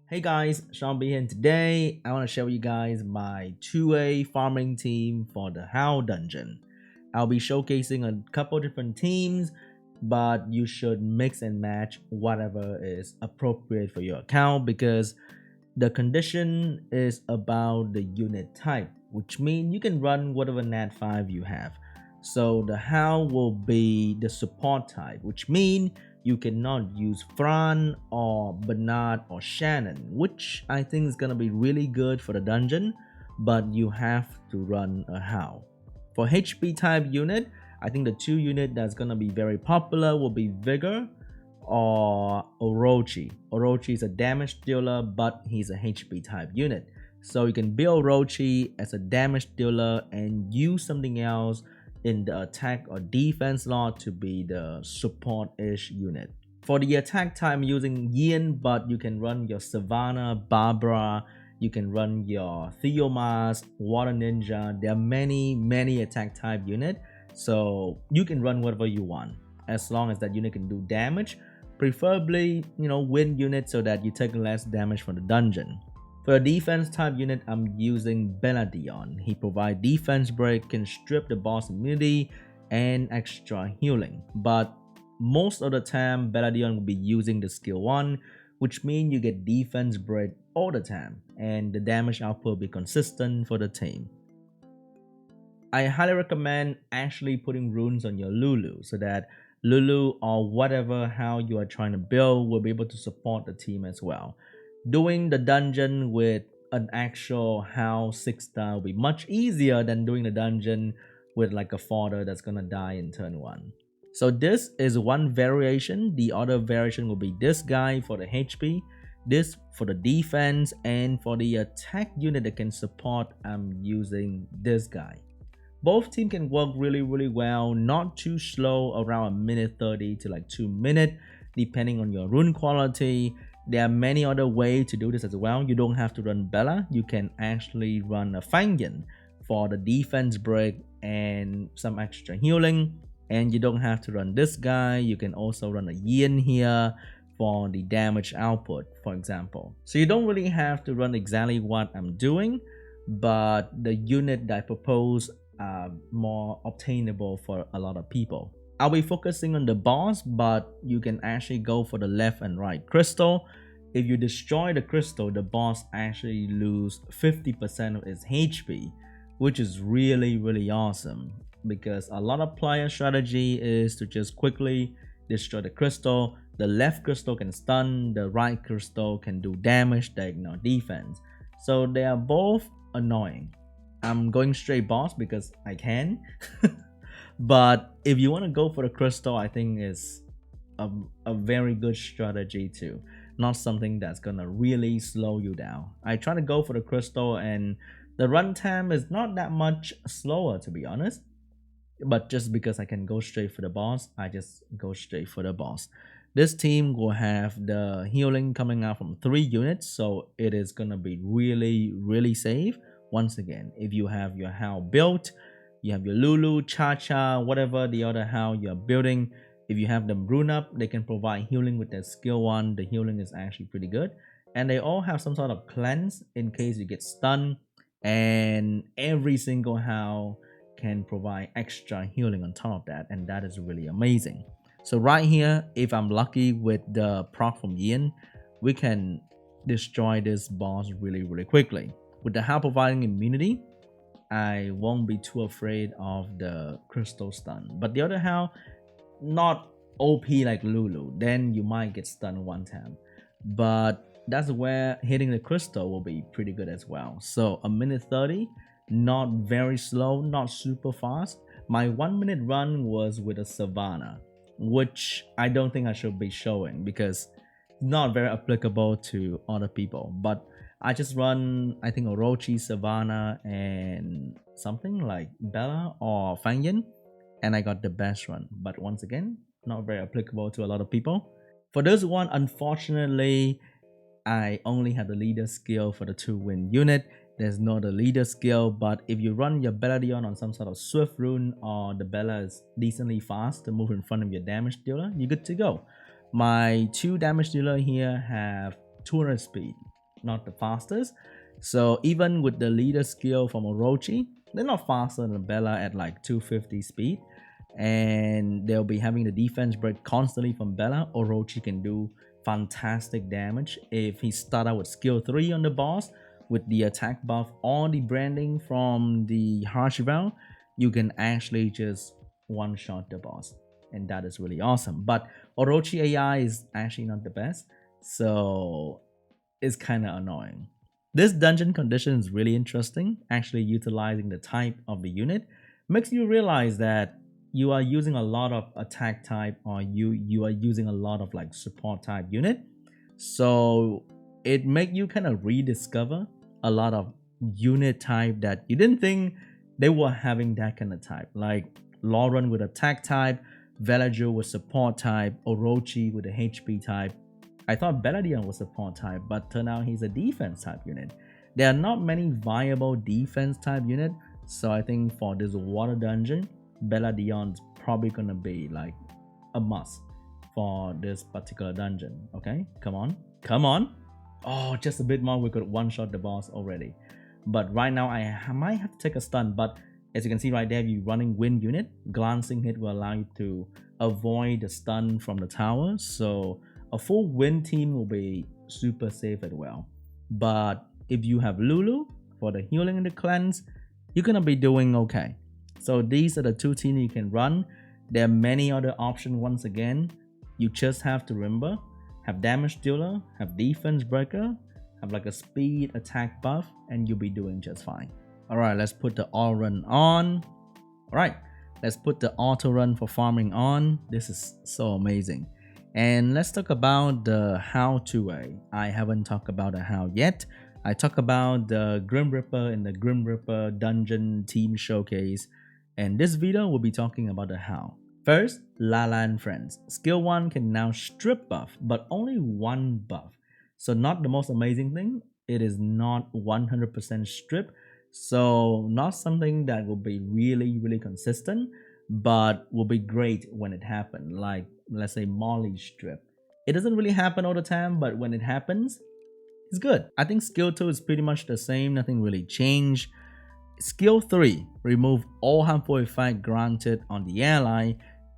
Hey guys, SeanB here, and today I want to show you guys my 2A farming team for the Howl dungeon. I'll be showcasing a couple different teams, but you should mix and match whatever is appropriate for your account because the condition is about the unit type, which means you can run whatever nat 5 you have. So the Howl will be the support type, which means you cannot use Fran or Bernard or Shannon, which I think is gonna be really good for the dungeon, but you have to run a Howl. For HP type unit, I think the two unit that's gonna be very popular will be Vigor or Orochi. Orochi is a damage dealer, but he's a HP type unit. So you can build Orochi as a damage dealer and use something else in the attack or defense slot to be the support-ish unit. For the attack type, I'm using Yin, but you can run your Savannah, Barbara, you can run your Theomas, Water Ninja. There are many attack type unit, so you can run whatever you want as long as that unit can do damage, preferably wind unit so that you take less damage from the dungeon. For a defense type unit, I'm using Benadion. He provides defense break, can strip the boss immunity, and extra healing. But most of the time, Benadion will be using the skill 1, which means you get defense break all the time, and the damage output will be consistent for the team. I highly recommend actually putting runes on your Lulu so that Lulu or whatever how you are trying to build will be able to support the team as well. Doing the dungeon with an actual Howl 6-star will be much easier than doing the dungeon with like a fodder that's gonna die in turn 1. So this is one variation. The other variation will be this guy for the HP, this for the defense, and for the attack unit that can support, I'm using this guy. Both teams can work really well, not too slow, around 1:30 to like 2 minutes, depending on your rune quality. There are many other ways to do this as well. You don't have to run Bella. You can actually run a Feng Yan for the defense break and some extra healing. And you don't have to run this guy. You can also run a Yin here for the damage output, for example. So you don't really have to run exactly what I'm doing, but the unit that I propose are more obtainable for a lot of people. I'll be focusing on the boss, but you can actually go for the left and right crystal. If you destroy the crystal, the boss actually lose 50% of its HP, which is really awesome because a lot of player strategy is to just quickly destroy the crystal. The left crystal can stun, the right crystal can do damage, they ignore defense. So they are both annoying. I'm going straight boss because I can. But if you want to go for the crystal, I think is a very good strategy too. Not something that's gonna really slow you down. I try to go for the crystal and the runtime is not that much slower, to be honest. But just because I can go straight for the boss, I just go straight for the boss. This team will have the healing coming out from 3 units, so it is gonna be really safe. Once again, if you have your Howl built, you have your Lulu, Cha-Cha, whatever the other Howl you're building, if you have them rune up, they can provide healing with their skill 1. The healing is actually pretty good. And they all have some sort of cleanse in case you get stunned. And every single Howl can provide extra healing on top of that. And that is really amazing. So right here, if I'm lucky with the proc from Yin, we can destroy this boss really quickly. With the Howl providing immunity, I won't be too afraid of the crystal stun. But the other Howl, not OP like Lulu, then you might get stunned one time. But that's where hitting the crystal will be pretty good as well. So 1:30, not very slow, not super fast. My 1-minute run was with a Savannah, which I don't think I should be showing because it's not very applicable to other people. But I just run, I think, Orochi, Savannah, and something like Bella or Feng Yan, and I got the best run. But once again, not very applicable to a lot of people. For this one, unfortunately, I only have the leader skill for the 2-win unit. There's no the leader skill, but if you run your Benadion on some sort of swift rune or the Bella is decently fast to move in front of your damage dealer, you're good to go. My 2 damage dealer here have 200 speed. not the fastest. So even with the leader skill from Orochi, they're not faster than Bella at like 250 speed. And they'll be having the defense break constantly from Bella. Orochi can do fantastic damage if he start out with skill 3 on the boss with the attack buff or the branding from the harsh vow. You can actually just one shot the boss, and that is really awesome. But Orochi AI is actually not the best, so it's kind of annoying. This dungeon condition is really interesting. Actually utilizing the type of the unit makes you realize that you are using a lot of attack type, or you are using a lot of like support type unit. So it make you kind of rediscover a lot of unit type that you didn't think they were having that kind of type, like Lauren with attack type, Velajo with support type, Orochi with a HP type. I thought Beladion was support type, but turned out he's a defense type unit. There are not many viable defense type unit, so I think for this water dungeon, Beladion's probably gonna be like a must for this particular dungeon. Okay, come on. Oh, just a bit more, we could one shot the boss already. But right now I might have to take a stun, but as you can see right there, if you running wind unit, glancing hit will allow you to avoid the stun from the tower. So a full wind team will be super safe as well. But if you have Lulu for the healing and the cleanse, you're gonna be doing okay. So these are the two teams you can run. There are many other options. Once again, you just have to remember, have damage dealer, have defense breaker, have like a speed attack buff, and you'll be doing just fine. All right, let's put the all run on. All right, let's put the auto run for farming on. This is so amazing. And let's talk about the Howl 2A. I haven't talked about the Howl yet. I talk about the Grim Reaper in the Grim Reaper dungeon team showcase. And this video will be talking about the Howl. First, Lala and Friends. Skill 1 can now strip buff, but only one buff. So not the most amazing thing. It is not 100% strip. So not something that will be really consistent, but will be great when it happens. Like, let's say Molly strip. It doesn't really happen all the time, but when it happens, it's good. I think skill 2 is pretty much the same. Nothing really changed. Skill 3, remove all harmful effect granted on the ally.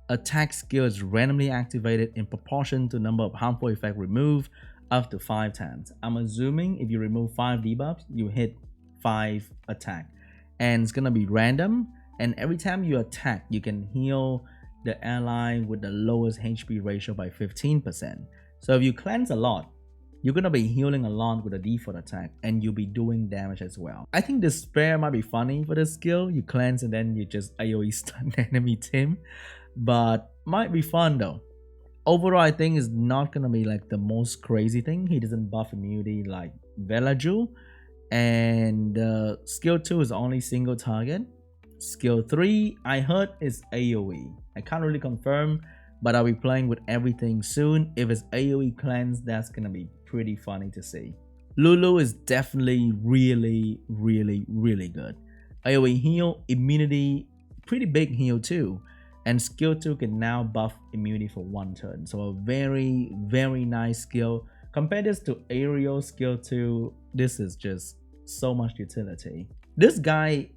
Attack skill is randomly activated in proportion to number of harmful effect removed up to 5 times. I'm assuming if you remove 5 debuffs, you hit 5 attack. And it's gonna be random, and every time you attack, you can heal the ally with the lowest HP ratio by 15%. So if you cleanse a lot, you're gonna be healing a lot with a default attack, and you'll be doing damage as well. I think the spare might be funny for this skill. You cleanse and then you just AoE stun the enemy team, but might be fun though. Overall, I think it's not gonna be like the most crazy thing. He doesn't buff immunity like Velaju, and skill 2 is only single target. Skill 3, I heard, is AoE. I can't really confirm, but I'll be playing with everything soon. If it's AoE cleanse, that's gonna be pretty funny to see. Lulu is definitely really good. AoE heal, immunity, pretty big heal too. And skill 2 can now buff immunity for 1 turn. So a very nice skill. Compare this to Aerial skill 2, this is just so much utility. This guy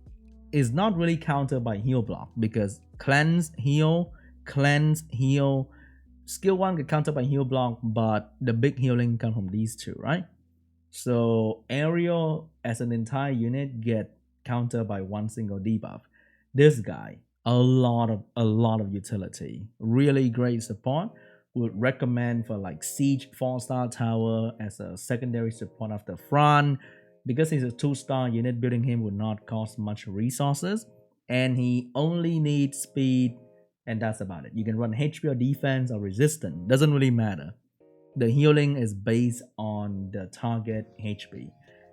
is not really countered by heal block, because cleanse, heal, skill 1 get countered by heal block, but the big healing comes from these two, right? So Aerial as an entire unit get countered by one single debuff. This guy, a lot of utility, really great support. Would recommend for like Siege 4-star tower as a secondary support after front, because he's a 2-star unit. Building him would not cost much resources, and he only needs speed, and that's about it. You can run HP or defense or resistance, doesn't really matter. The healing is based on the target HP,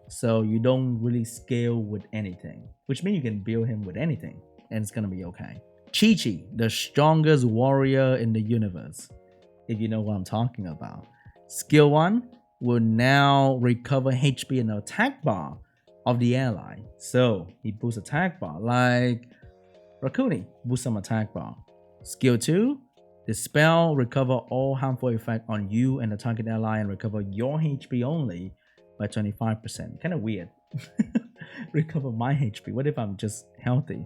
so you don't really scale with anything, which means you can build him with anything and it's gonna be okay. Chi-Chi, the strongest warrior in the universe, if you know what I'm talking about. Skill 1 will now recover HP and attack bar of the ally. So he boosts attack bar, like Rakuni boosts some attack bar. Skill 2, dispel, recover all harmful effect on you and the target ally and recover your HP only by 25%. Kind of weird. Recover my HP. What if I'm just healthy?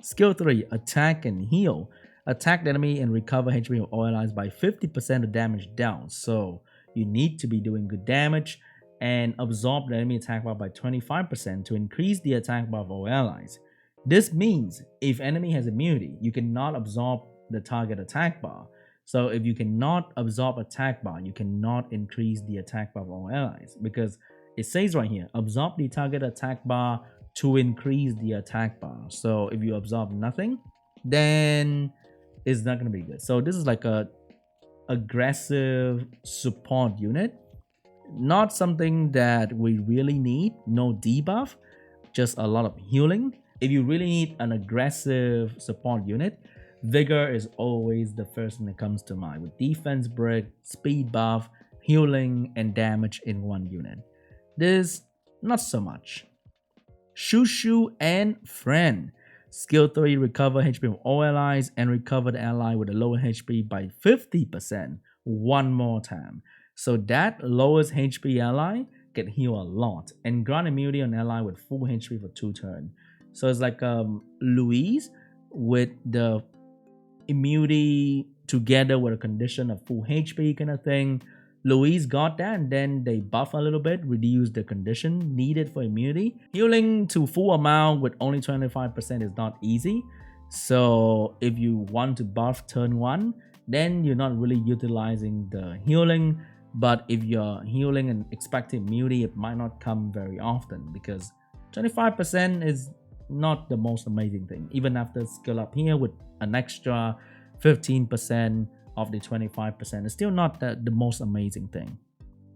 Skill 3, attack and heal. Attack the enemy and recover HP of all allies by 50% of damage down. So you need to be doing good damage and absorb the enemy attack bar by 25% to increase the attack bar of all allies. This means if enemy has immunity, you cannot absorb the target attack bar. So if you cannot absorb attack bar, you cannot increase the attack bar of all allies, because it says right here, absorb the target attack bar to increase the attack bar. So if you absorb nothing, then it's not going to be good. So this is like a aggressive support unit, not something that we really need. No debuff, just a lot of healing. If you really need an aggressive support unit, Vigor is always the first thing that comes to mind, with defense brick, speed buff, healing, and damage in one unit. This, not so much. Shushu and Friend. Skill 3, recover HP of all allies and recover the ally with a lower HP by 50% one more time. So that lowest HP ally can heal a lot and grant immunity on ally with full HP for 2 turns. So it's like Louise with the immunity together with a condition of full HP kind of thing. Louise got that, and then they buff a little bit, reduce the condition needed for immunity. Healing to full amount with only 25% is not easy. So if you want to buff turn 1, then you're not really utilizing the healing. But if you're healing and expecting immunity, it might not come very often, because 25% is not the most amazing thing. Even after skill up here with an extra 15% of the 25%, it's still not the most amazing thing.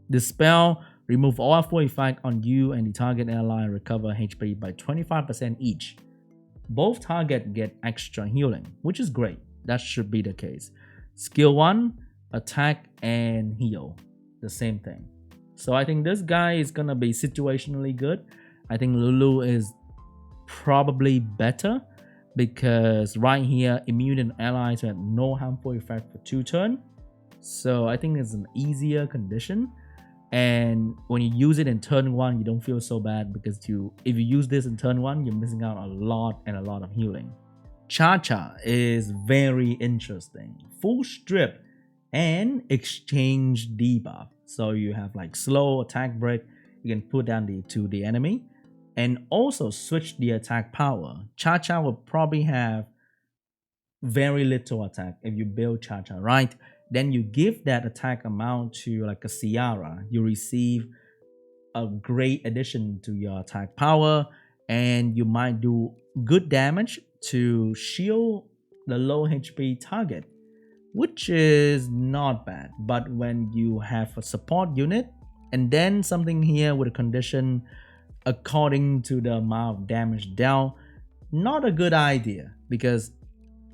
The spell, remove all full effect on you and the target ally and recover HP by 25% each. Both targets get extra healing, which is great. That should be the case. Skill 1, attack and heal, the same thing. So I think this guy is gonna be situationally good. I think Lulu is probably better, because right here, immune and allies have no harmful effect for 2 turns. So I think it's an easier condition. And when you use it in turn 1, you don't feel so bad, because if you use this in turn 1, you're missing out a lot of healing. Cha-Cha is very interesting. Full strip and exchange debuff. So you have like slow attack break. You can put down to the enemy. And also switch the attack power. Cha-Cha will probably have very little attack if you build Cha-Cha, right? Then you give that attack amount to like a Ciara. You receive a great addition to your attack power, and you might do good damage to shield the low HP target, which is not bad. But when you have a support unit and then something here with a condition according to the amount of damage dealt, not a good idea, because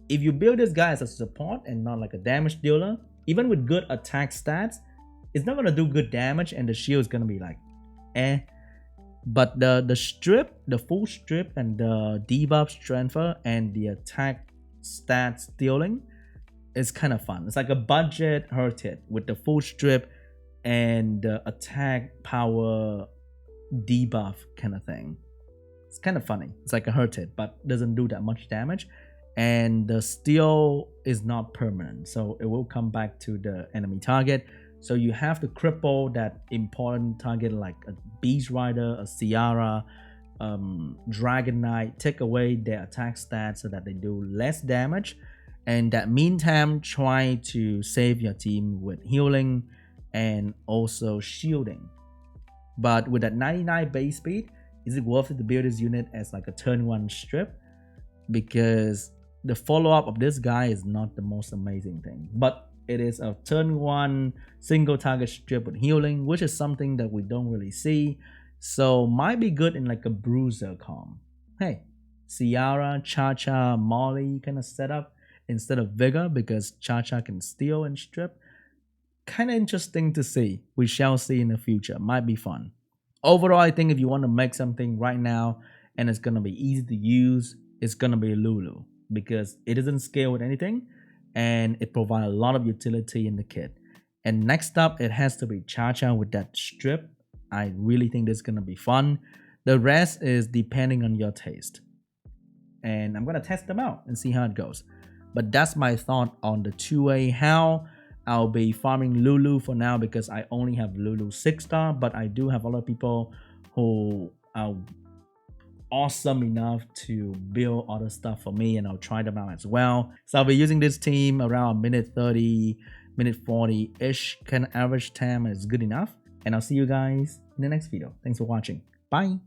if you build this guy as a support and not like a damage dealer, even with good attack stats, it's not going to do good damage, and the shield is going to be like eh. But the strip, the full strip, and the debuff strengther and the attack stats dealing is kind of fun. It's like a budget hurt hit with the full strip and the attack power debuff kind of thing. It's kind of funny. It's like a hurt hit, but doesn't do that much damage, and the steal is not permanent, so it will come back to the enemy target. So you have to cripple that important target like a Beast Rider, a Ciara, Dragon Knight, take away their attack stats so that they do less damage, and that meantime try to save your team with healing and also shielding. But with that 99 base speed, is it worth it to build this unit as like a turn 1 strip? Because the follow-up of this guy is not the most amazing thing, but it is a turn 1 single target strip with healing, which is something that we don't really see. So might be good in like a bruiser comp. Hey, Ciara, Cha-Cha, Molly kind of setup instead of Vigor, because Cha-Cha can steal and strip. Kind of interesting to see. We shall see in the future. Might be fun. Overall, I think if you want to make something right now and it's going to be easy to use, it's going to be Lulu, because it doesn't scale with anything and it provides a lot of utility in the kit. And next up, it has to be Cha-Cha with that strip I really think this is gonna be fun. The rest is depending on your taste. And I'm gonna test them out and see how it goes. But that's my thought on the 2A Howl. I'll be farming Lulu for now because I only have Lulu 6-star, but I do have a lot of people who are awesome enough to build other stuff for me, and I'll try them out as well. So I'll be using this team around minute 30, minute 40-ish, kind of average time is good enough. And I'll see you guys in the next video. Thanks for watching. Bye.